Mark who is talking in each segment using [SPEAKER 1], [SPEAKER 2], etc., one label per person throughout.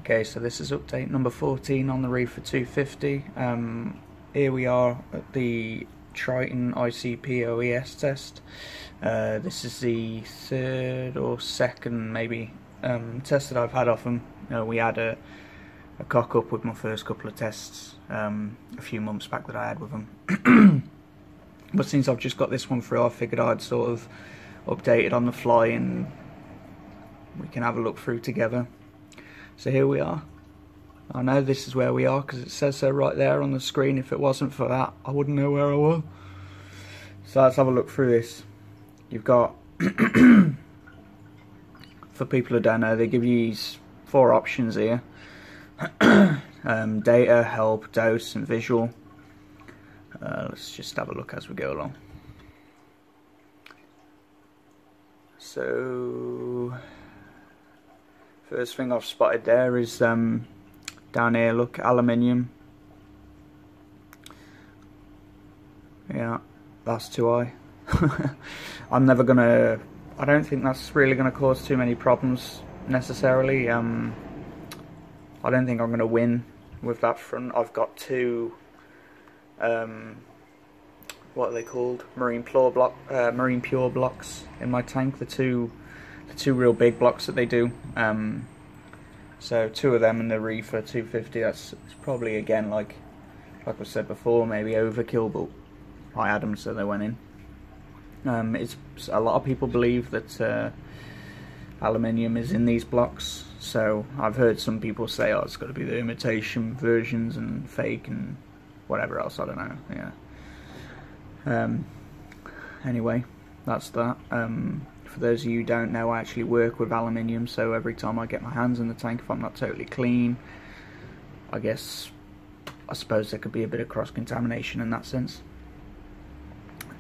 [SPEAKER 1] Okay, so this is update number 14 on the Reefer 250. Here we are at the Triton icp-oes test. This is the third or second maybe test that I've had off them. We had a cock up with my first couple of tests a few months back that I had with them. But since I've just got this one through, I figured I'd sort of update it on the fly and we can have a look through together. So here we are. I know this is where we are because it says so right there on the screen. If it wasn't for that, I wouldn't know where I was. So let's have a look through this. You've got, for people who don't know, they give you these 4 options here. Data, help, dose and visual. Let's just have a look as we go along. So first thing I've spotted there is down here, look, aluminium. Yeah, that's too high. I'm never gonna, I don't think that's really gonna cause too many problems necessarily. I don't think I'm gonna win with that front. I've got 2 what are they called? Marine pure blocks in my tank. The two real big blocks that they do. So 2 of them in the Reefer 250. That's probably again like I said before, maybe overkill, but I had them so they went in. It's a lot of people believe that aluminium is in these blocks. So I've heard some people say, oh, it's got to be the imitation versions and fake and whatever else. I don't know. Yeah. Anyway, that's that. For those of you who don't know, I actually work with aluminium, so every time I get my hands in the tank, if I'm not totally clean, I suppose there could be a bit of cross-contamination in that sense.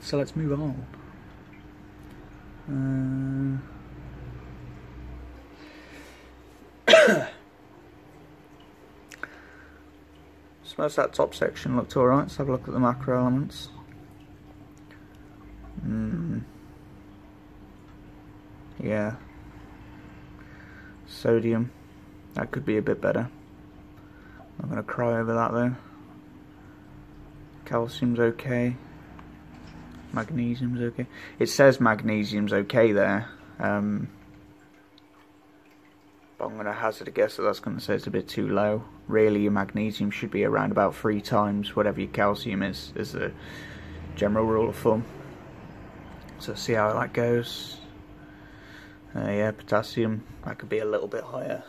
[SPEAKER 1] So let's move on. So most of that top section looked alright. Let's have a look at the macro elements. Yeah, sodium, that could be a bit better. I'm gonna cry over that though. Calcium's okay. Magnesium's okay. It says magnesium's okay there, but I'm gonna hazard a guess that that's gonna say it's a bit too low. Really, your magnesium should be around about 3 times whatever your calcium is the general rule of thumb. So see how that goes. Yeah, potassium, that could be a little bit higher.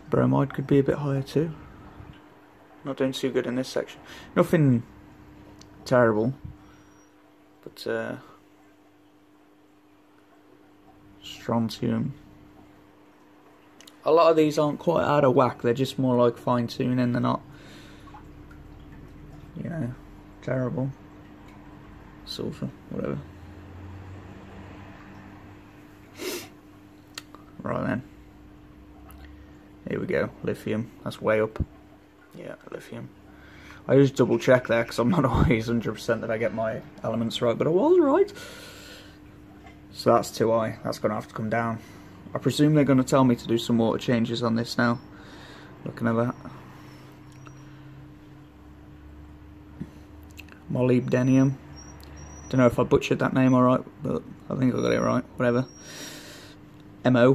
[SPEAKER 1] Bromide could be a bit higher too. Not doing too good in this section. Nothing terrible, but strontium. A lot of these aren't quite out of whack, they're just more like fine tuning, they're not, you know, terrible. Sulfur, whatever. Right then. Here we go. Lithium. That's way up. Yeah, lithium. I just double check there because I'm not always 100% that I get my elements right, but I was right. So that's too high. That's going to have to come down. I presume they're going to tell me to do some water changes on this now. Looking at that. Molybdenium. Don't know if I butchered that name alright, but I think I got it right. Whatever. Mo.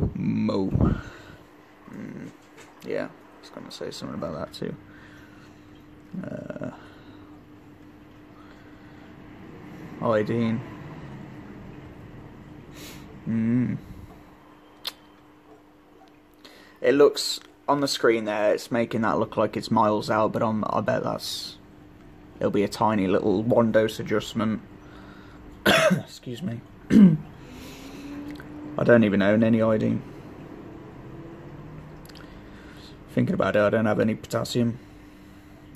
[SPEAKER 1] Yeah, I was going to say something about that too. Iodine. It looks on the screen there. It's making that look like it's miles out, but I bet it'll be a tiny little 1 dose adjustment. Excuse me. I don't even own any iodine. Thinking about it, I don't have any potassium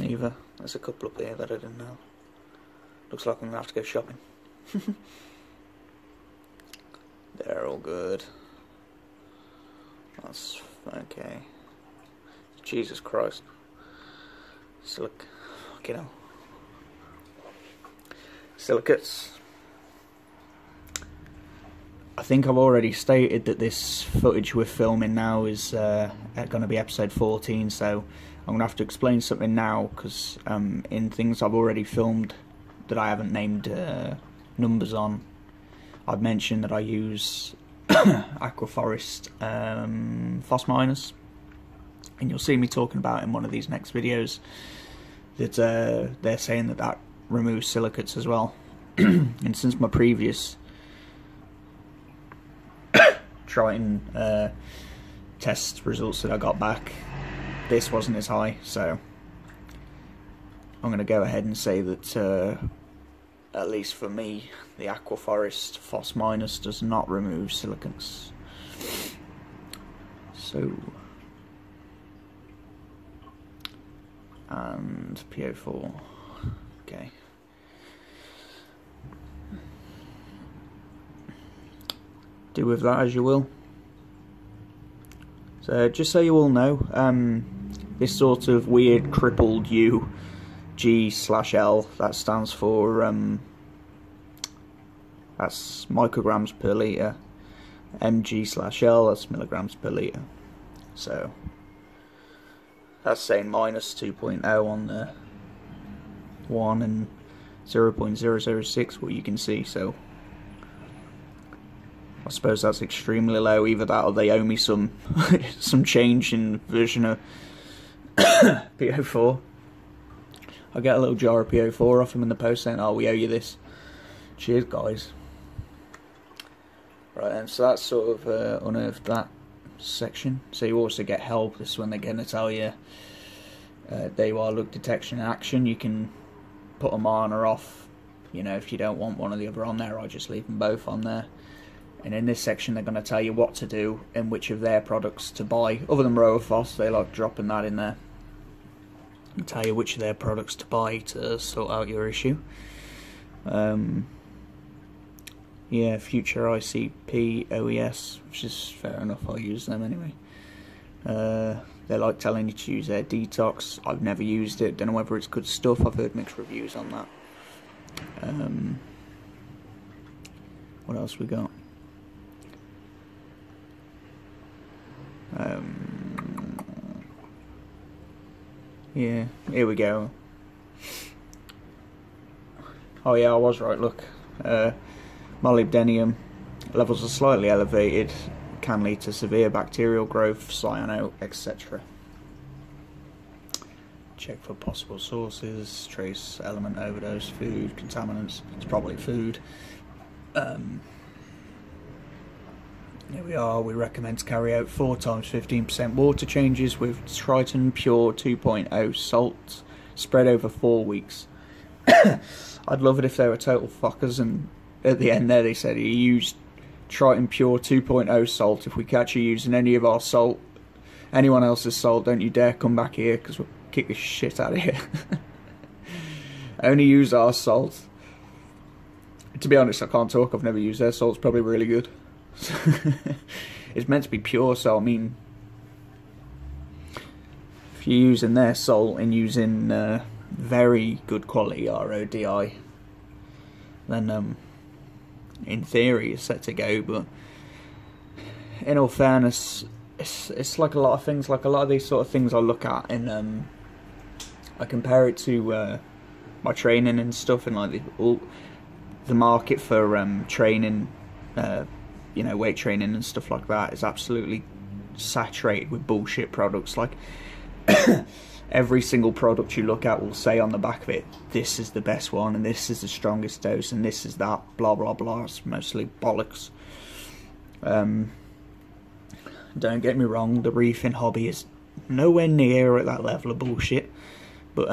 [SPEAKER 1] either. There's a couple up here that I didn't know. Looks like I'm gonna have to go shopping. They're all good. That's okay. Jesus Christ. Silicates. I think I've already stated that this footage we're filming now is going to be episode 14, so I'm going to have to explain something now, because in things I've already filmed that I haven't named numbers on, I've mentioned that I use Aquaforest Phos minus, and you'll see me talking about in one of these next videos that they're saying that that removes silicates as well. And since my previous Triton test results that I got back, this wasn't as high, so I'm going to go ahead and say that at least for me, the Aquaforest Phos minus does not remove silicates. So, and pt4, okay. Do with that as you will. So just so you all know, this sort of weird crippled U, G/L, that stands for that's micrograms per litre, mg/L, that's milligrams per litre. So that's saying minus 2.0 on the 1 and 0.006, what you can see. So I suppose that's extremely low. Either that or they owe me some some change in version of pt4. I get a little jar of pt4 off them in the post saying, "Oh, we owe you this." Cheers, guys. Right, and so that's sort of unearthed that section. So you also get help. This is when they're going to tell you there you are, look, detection and action. You can put them on or off. You know, if you don't want one or the other on there, I'll just leave them both on there. And in this section they're going to tell you what to do and which of their products to buy. Other than Roaphos, they like dropping that in there. And tell you which of their products to buy to sort out your issue. Yeah, future icp-oes, which is fair enough, I'll use them anyway. They like telling you to use their detox. I've never used it, don't know whether it's good stuff. I've heard mixed reviews on that. What else we got? Yeah, here we go. Oh yeah, I was right, look. Molybdenum levels are slightly elevated, can lead to severe bacterial growth, cyano, etc. Check for possible sources, trace element overdose, food, contaminants. It's probably food. Here we are. We recommend to carry out 4 times 15% water changes with Triton Pure 2.0 salt, spread over 4 weeks. I'd love it if they were total fuckers and at the end there they said, you used Triton Pure 2.0 salt. If we catch you using any of our salt, anyone else's salt, don't you dare come back here, because we'll kick the shit out of here. Only use our salt. To be honest, I can't talk, I've never used their salt. It's probably really good. It's meant to be pure, so I mean, if you're using their salt and using very good quality RODI, then in theory it's set to go. But in all fairness, it's like a lot of things, like a lot of these sort of things I look at and I compare it to my training and stuff, and like the market for training, you know, weight training and stuff like that is absolutely saturated with bullshit products. Like every single product you look at will say on the back of it, this is the best one, and this is the strongest dose, and this is that, blah blah blah. It's mostly bollocks. Don't get me wrong, the reefing hobby is nowhere near at that level of bullshit, but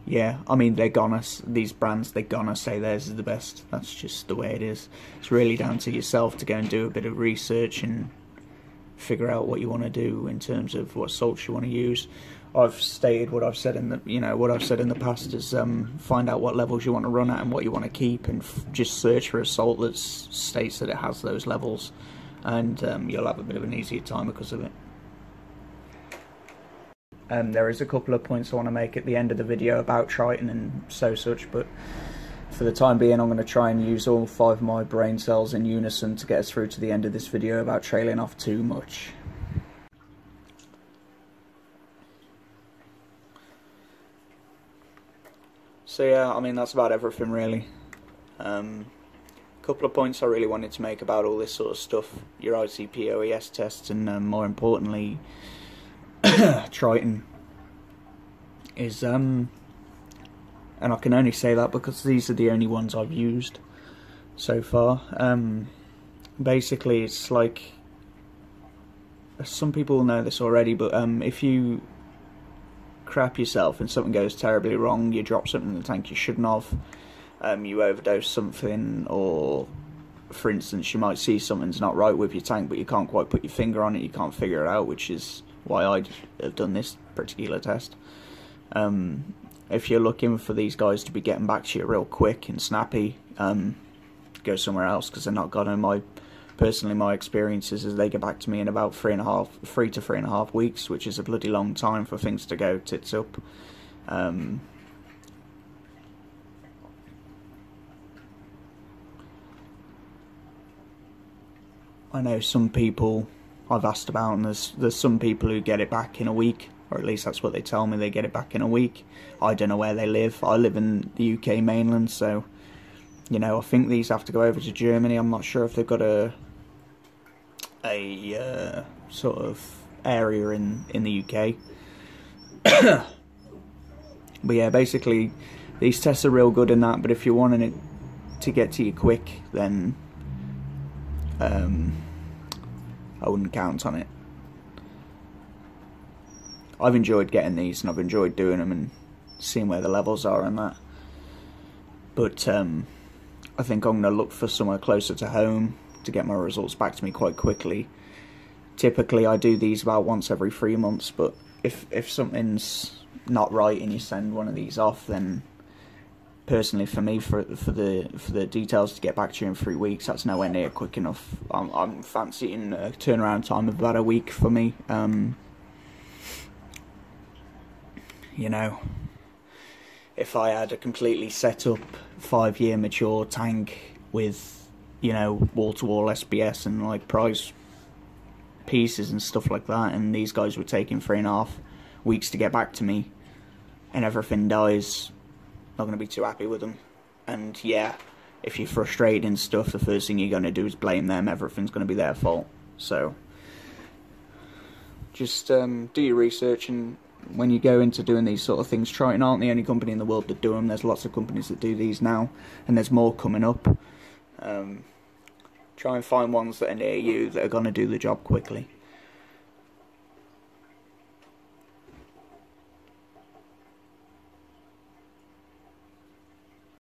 [SPEAKER 1] yeah, I mean, these brands, they're gonna say theirs is the best. That's just the way it is. It's really down to yourself to go and do a bit of research and figure out what you want to do in terms of what salts you want to use. I've stated what I've said in the, what I've said in the past is find out what levels you want to run at and what you want to keep, and just search for a salt that states that it has those levels, and you'll have a bit of an easier time because of it. There is a couple of points I want to make at the end of the video about Triton and such, but for the time being, I'm going to try and use all 5 of my brain cells in unison to get us through to the end of this video without trailing off too much. So yeah, I mean, that's about everything really. Couple of points I really wanted to make about all this sort of stuff, your icp-oes tests, and more importantly Triton is and I can only say that because these are the only ones I've used so far. Basically it's like, some people know this already, but if you crap yourself and something goes terribly wrong, you drop something in the tank you shouldn't have, you overdose something, or for instance you might see something's not right with your tank but you can't quite put your finger on it, you can't figure it out, which is why I have done this particular test. If you're looking for these guys to be getting back to you real quick and snappy, go somewhere else, because they're not gonna. Personally, my experiences is they get back to me in about 3 to 3.5 weeks, which is a bloody long time for things to go tits up. I know some people I've asked about, and there's some people who get it back in a week, or at least that's what they tell me, they get it back in a week. I don't know where they live. I live in the UK mainland, so you know, I think these have to go over to Germany. I'm not sure if they've got a sort of area in the UK. But yeah, basically these tests are real good in that, but if you're wanting it to get to you quick, then I wouldn't count on it. I've enjoyed getting these, and I've enjoyed doing them and seeing where the levels are and that, but I think I'm going to look for somewhere closer to home to get my results back to me quite quickly. Typically I do these about once every 3 months, but if something's not right and you send one of these off, then personally for me, for the details to get back to you in 3 weeks, that's nowhere near quick enough. I'm fancying a turnaround time of about a week for me. You know, if I had a completely set up 5-year mature tank with, you know, wall-to-wall SBS and like prize pieces and stuff like that, and these guys were taking 3.5 weeks to get back to me, and everything dies, not going to be too happy with them. And yeah, if you're frustrated and stuff, the first thing you're going to do is blame them. Everything's going to be their fault. So just do your research, and when you go into doing these sort of things, Triton aren't the only company in the world that do them. There's lots of companies that do these now, and there's more coming up. Try and find ones that are near you that are going to do the job quickly.